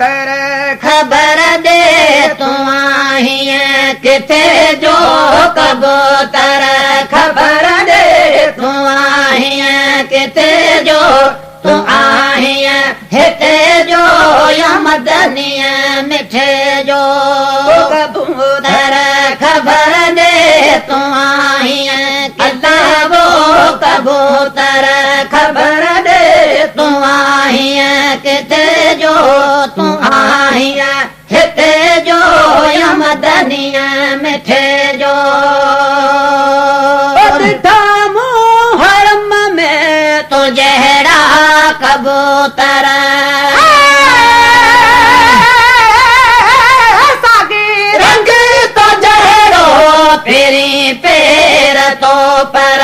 कबूतर खबर दे तू आहीं किथे जो कबूतर खबर दे तू आहीं किथे जो तू आहीं हिते जो या मदनीअ मिठे जो कबूतर खबर दे तू आहीं किथे वो कबूतर खबर दे तू आहीं किथे जो तू आहीं हिते जो या मदनीअ मिठे जो हरम में तू जहिड़ा कबूतर रंग तो जहिड़ो पेरी पेर तो पर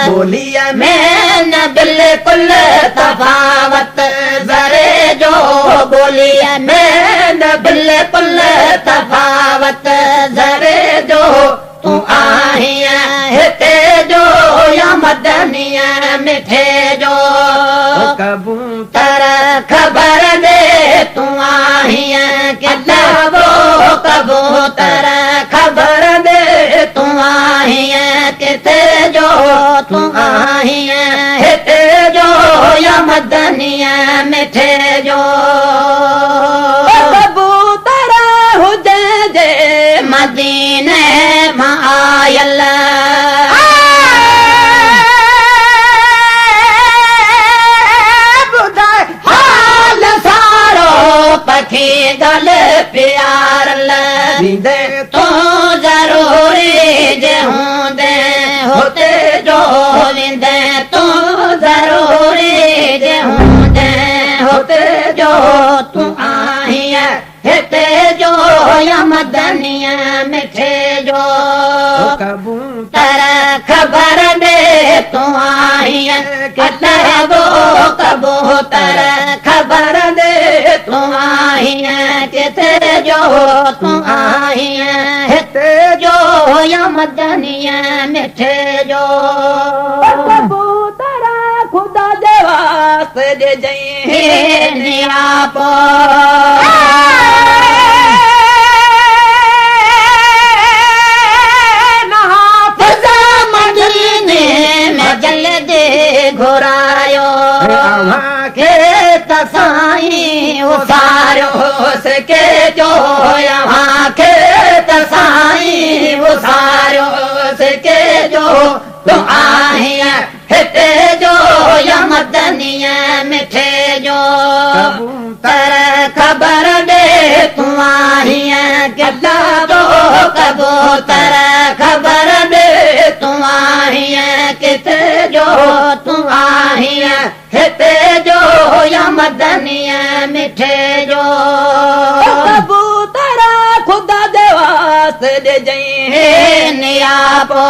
बोलिया में न बिल्कुल तफावत जरे जो बोलिया में न बिल्कुल तफावत जरे जो तू आहीं हिते जो या मदनीअ मिठे जो कबूतर खबर दे तू आहीं किथे वो कबूतर खबर दे तू आहीं किथे जो तू आहीं हिते जो या मदनीअ मिठे जो कबूतर हुजे जे मदीने मां आयल हाल सारो पखी गल प्यार दीदे तू जरूरी जे हूंदे होते जो विंदे तू जरूरी जे हूंदे होते जो तू आहीं हिते जो या मदनीअ मिठे जो कबूतर खबर दे तू आहीं किथे वो कबूतर खबर दे तू आहीं किथे जो तू आहीं हिते जो या मदनीअ मिठे जो कबूतर खुदा जे वास्ते जे जई नियापो घुरायो खे तसाई उसारो सके जो यहाँ खे तसाई उसारो सके जो तू आहीं हिते जो या मदनीअ मिठे जो कबूतर खबर दे तू आहीं किथे जो कबूतर खबर दे तू आहीं किथे जो तू आहीं हिते जो या मदनीअ मिठे जो कबूतर खुदा जे वास्ते जे जई नियापो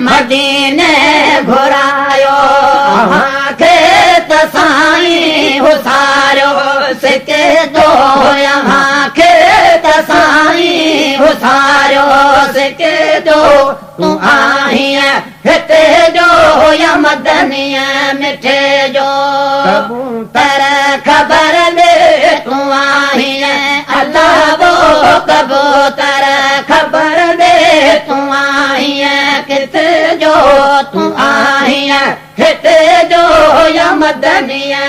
मदीने घुरायो खे तसाई उसारो सके जो यहाँ खे तसाई उसारो सके जो तू आहीं हिते जो या मदनीअ मिठे जो कबूतर खबर दे तू आहीं अल्लाह वो कबूतर खबर दे तू आहीं किथे जो तू आहीं हिते जो या मदनीअ